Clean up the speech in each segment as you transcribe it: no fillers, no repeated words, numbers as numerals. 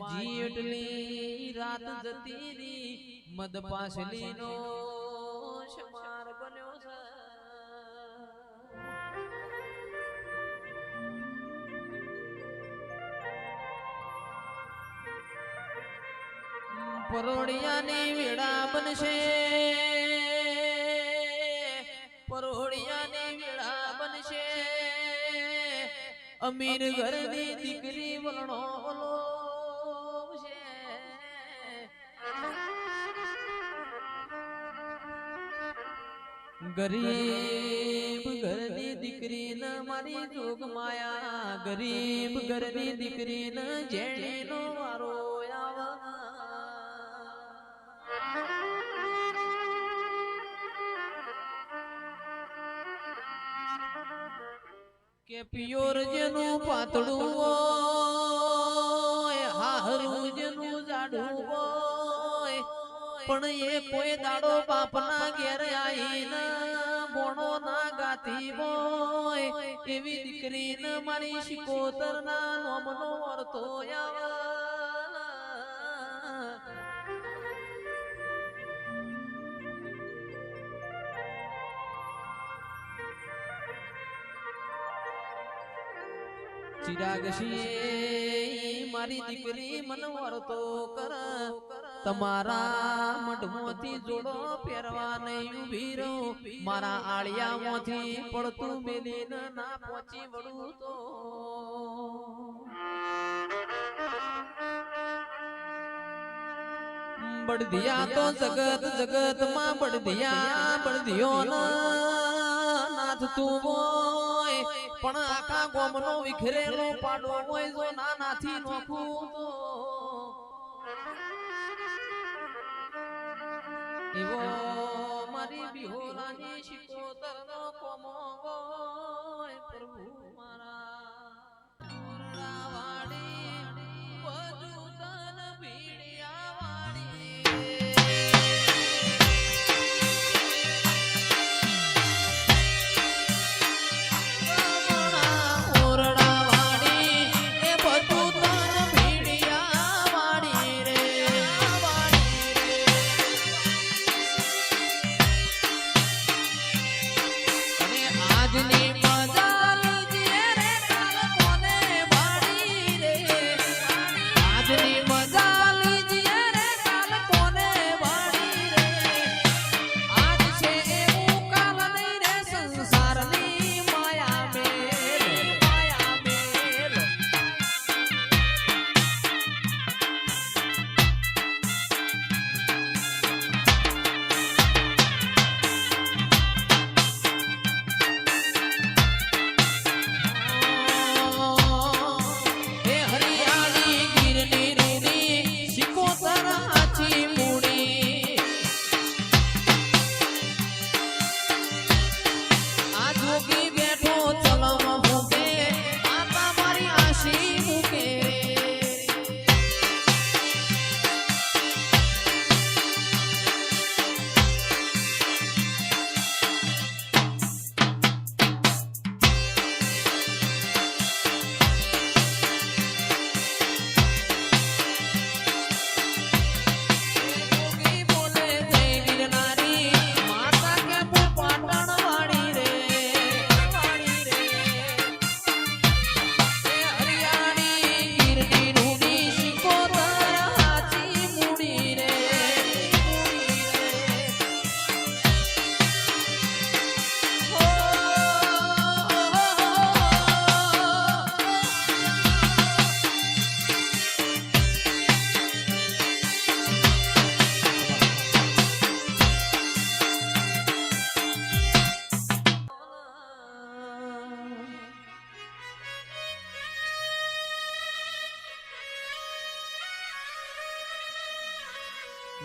માજી એટલી રાત જતી રી મદ પાસલી નો શમાર બન્યો છે પરોડિયાની વેળા બનશે પરોડિયાની વેળા બનશે અમીર ઘરની દીકરી વલણો ઓલો છે ગરીબ ઘરની દીકરી ન મારી જોગ માયા ગરીબ ઘરની દીકરી ન જેણીનો વારો કે પિયોર જેનું પાતળું હોય હારું જેનું જાડું હોય પણ એ કોઈ દાડો બાપના ઘેર આઈને બોણો ના ગાતી હોય એવી દીકરી ને મારી શિકોતર ના નોમનો વર્તો આવે ચિરાગશી મારી દીકરી મન વર્તો કર તમારા મઢમાંથી જોડો પહેરવા નહીં ઉભી રહું મારા આળિયામાંથી પડતું મેલીને ના પહોંચી વળું તો બળદિયા તો જગત જગત માં બળદિયા બળદિયો નાથ તું હોય પણ આખા ગોમનો વિખરેલો પાડો હોય જો નાનાથી નોખું તો એવો મારી બિહોરાની શિકોતર નો કોમો હોય પ્રભુ મારા વાડી બધું તન ભીડિયા વાડી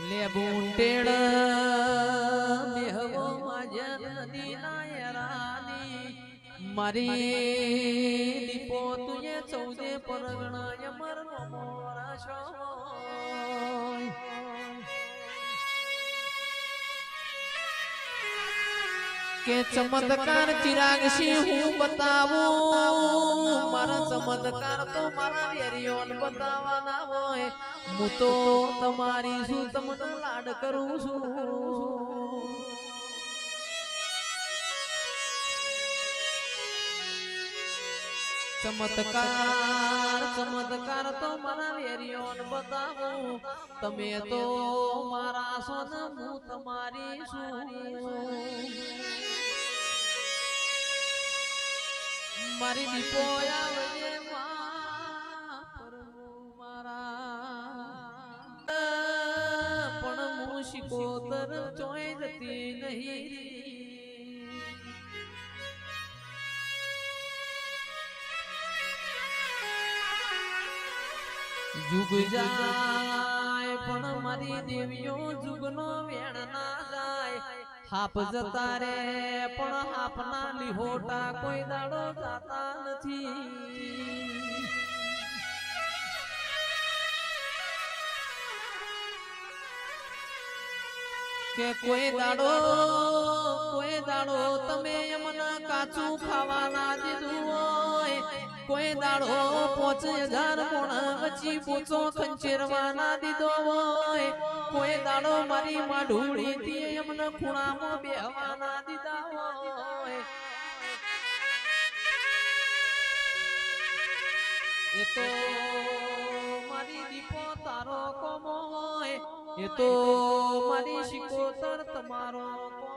લેબુંટેડ બેહવો માજન નદીના યરાની મારી દીપો તુએ ચૌદે પરગણા યમર મોરા છો કે ચમત્કાર ચિરાગ સિંહ હું બતાવું મારા ચમત્કાર તો મારા વેરિયોન બતાવવાના હોય હું તો તમારી શું તમને લાડ કરું છું ચમત્કાર તો મારા વેરિયોન બતાવું તમે તો મારા છો ને હું તમારી છું મારી દીપો આવજે મારા પણ હું શિકોતર ચોય જતી નહીં जुग जाय पण मारी देवियो जुगनो वेण ना जाय हाप जता रे पण हापना लिहोटा कोई दाडो जाता નથી કે કોઈ દાડો તમે એમના કાચું ખાવાના દીધું હોય કોઈ દાડો 5000 મોણા વચ્ચી પોચો ખંચેરવાના દીધો હોય કોઈ દાડો મારી માઢુડી થી એમને ખૂણામાં બેહવાના દીધા હોય એ તો મારી દીપો તારો કોમો હોય એ તો મારી શિકોતર તમારો કોમો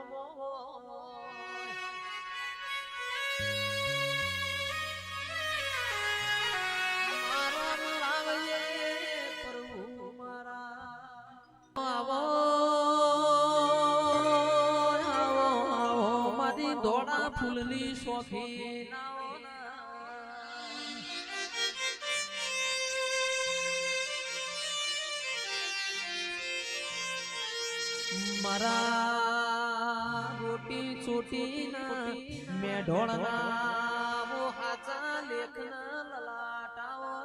ધોળા ફૂલની શોખી મારા રોટી ચોટી ના મેં ઢોળના વો હાચા લેખના લલાટાઓ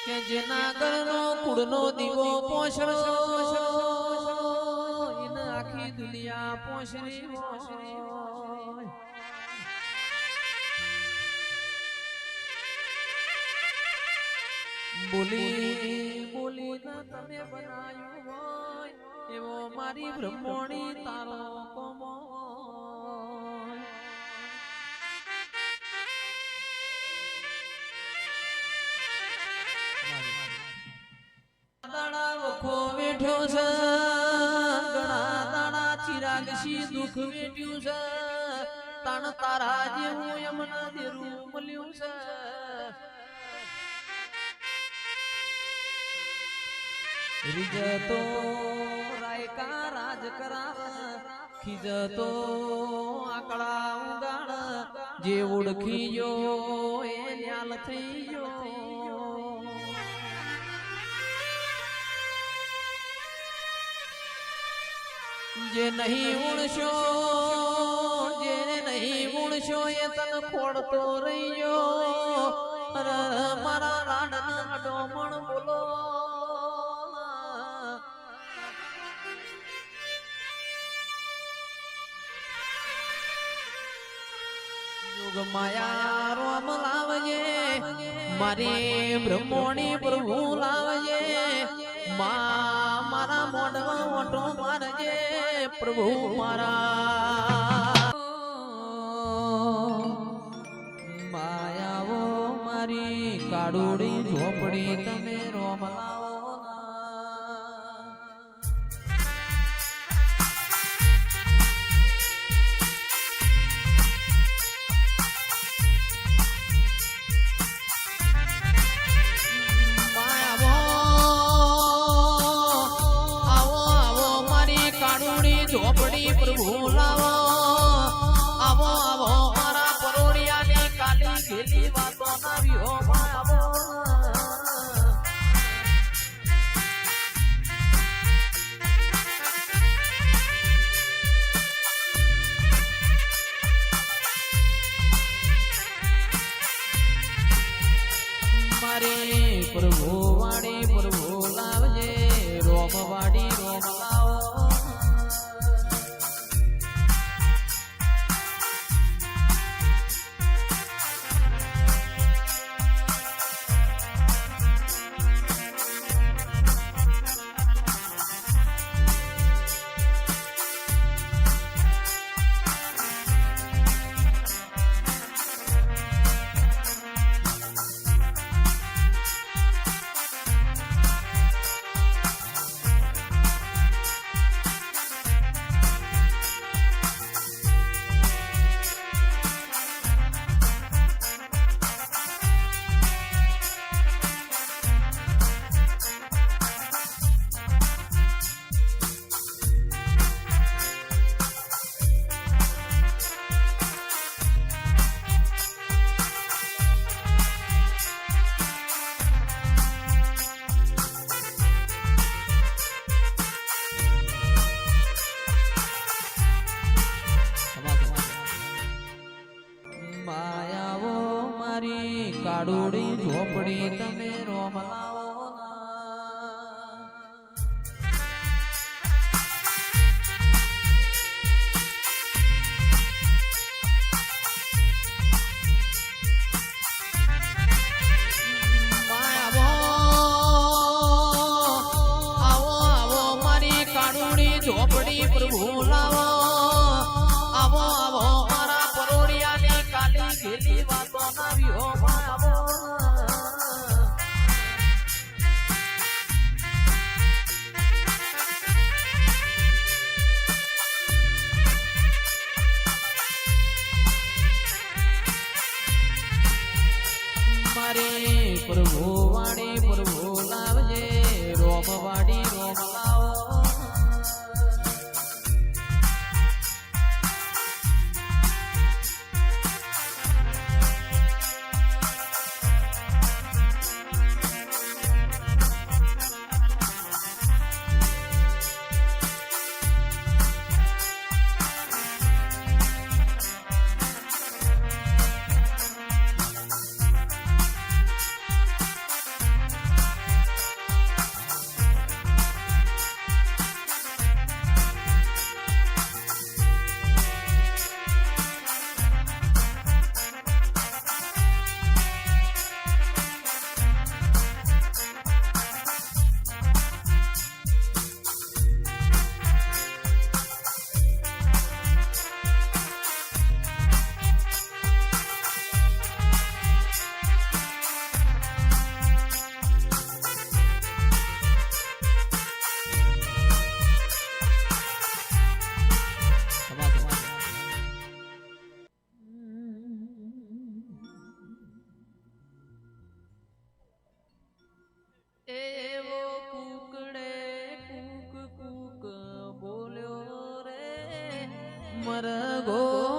કે જેના ઘરનો કુળનો દીવો પોષણો એને આખી દુનિયા પોષણી બોલી ના તમે બનાયું હોય એવો મારી બ્રહ્મણી તારો કોમો વખો વેઠ્યો છે ઘણા દાડા ચિરાગશી દુઃખ વેઠ્યું છે તાણ તારા જેવું એમના દેરું મળ્યું છે રીજતો રાયકા રાજ કરાવ ખીજતો આકડા ઉગાડ જે ઓળખી ગયો એ ન્યાલ થઈ ગયો જે નહીં ઉણશો જેને નહીં ઉણશો એ તન ખોડતો રહ્યો મારા લાડના ડોમણ બોલો યુગ માયા રોમ લાવજે મારી બ્રહ્મોણી પ્રભુ લાવજે મારા મોઢમાં ઓટો મારજે પ્રભુ મારા માયાવો મારી કાળુડી ઝોપડી તમે રોમ લાવો ઝોપડી પ્રભુ લાવો આવો આવો મારા પરોડિયાની કાલી ગેલી વાતો ના વિહો આવો મારે મારી પ્રભુ વાડી પ્રભુ લાવજે રોમ વાડી રોમ લાવો કાડુડી ઝોપડી તમે રોમ લાવો આવો મારી કાડુડી ઝોપડી પ્રભુ લાવો આવો આવો મારા પરોડિયાની કાલી ઘેલી વાતો ના વિહો પ્રભુ વાડી પ્રભુ લાવજે રોમ વાડી રોમ લાવો મરગો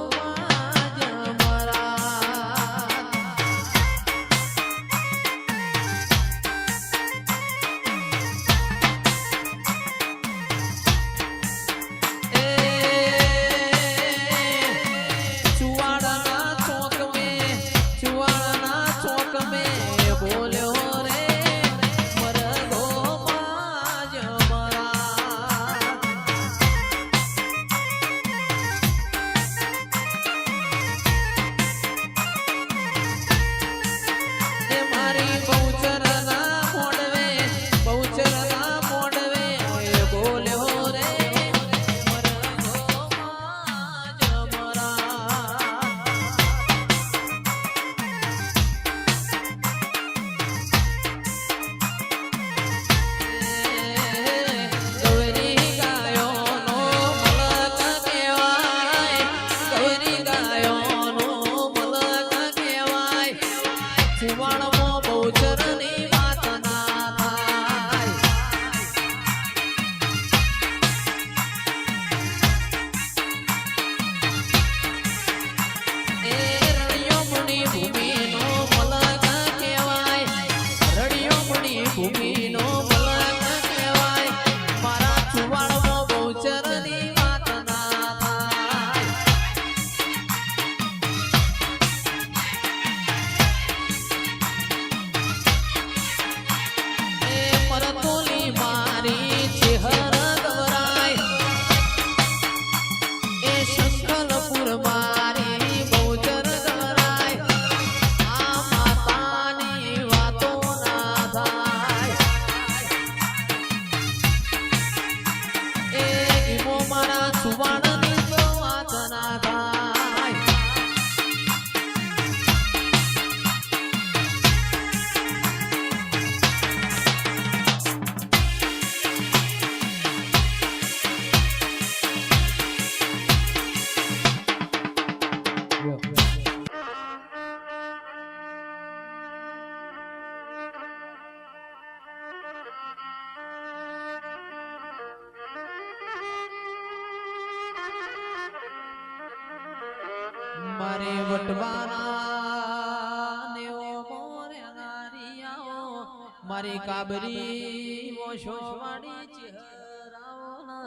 મારી કાબરી મોશો વાડી ચહેરાઓના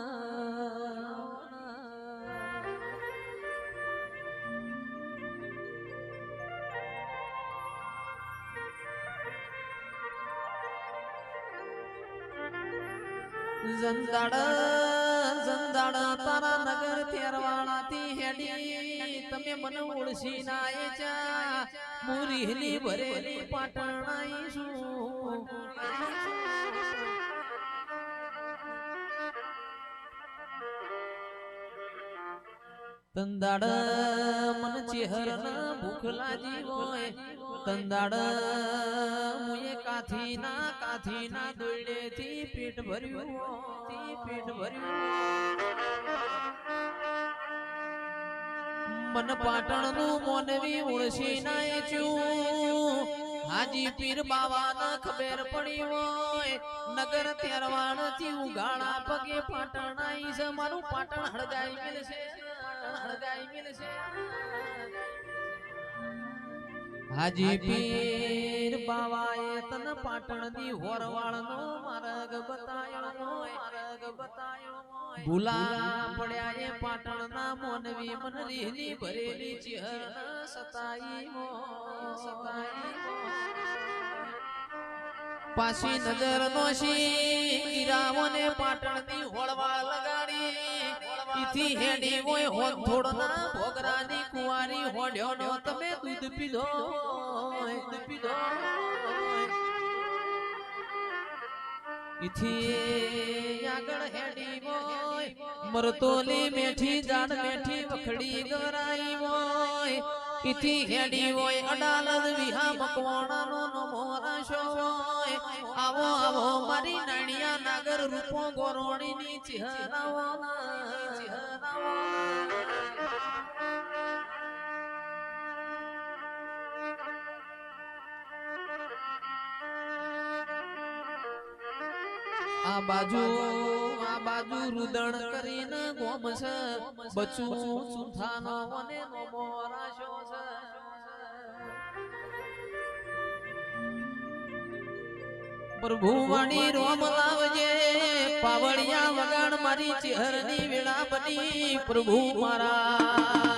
જંદાડ જંદાડ તારા નગર તેરવાળાથી હેડી તમે મને ઓળસી નાય ચા મુરીહની ભરેલી પાટણ આઈશું તંદાડ મન ચહેરના ભૂખ લાગી હોય તંદાડ મુએ કાથી ના દોડેથી પેટ ભર્યું મન પાટણનું મોનવી ઓળસી નાય છું હાજી પીર બાવાના ખબર પડી હોય નગર તેરવાણ થી ઉગાડા પગે પાટણ આઈ છે મારું પાટણ હળગાઈ મિલશે હાજી પીર બાવાએ તન પાટણની હોરવાળનો માર્ગ બતાયો ભૂલા પડ્યા એ પાટણના મોનવી મનરીની ભરેલી ચહેર સતાઈ પાછી નજર નોશી ગીરાઓને પાટણની હોળવાળ લગાડી ઈથી હેડી હોય હોત થોડના ભોગરાની કુંવારી હોડ્યો નો તમે દૂધ પીધો ઈથી આગળ હેડી હોય મરતોલી મેઠી જાડ મેઠી વખડી ગરાઈ હોય ઈથી હેડી હોય અડાલદ વિહા મકવાણાનો નમો રાશો હોય આવો આવો મારી નાણિયા નાગર રૂપો ગોરોણીની ચહેરાઓ આ બાજુ રુદણ કરીને ગોમસ બચું સુથાનો મને નમો રાશો છે પ્રભુ વાણી રોમ લાવજે પાવળિયા વગાડ મારી ચહેરની વેળા બની પ્રભુ મારા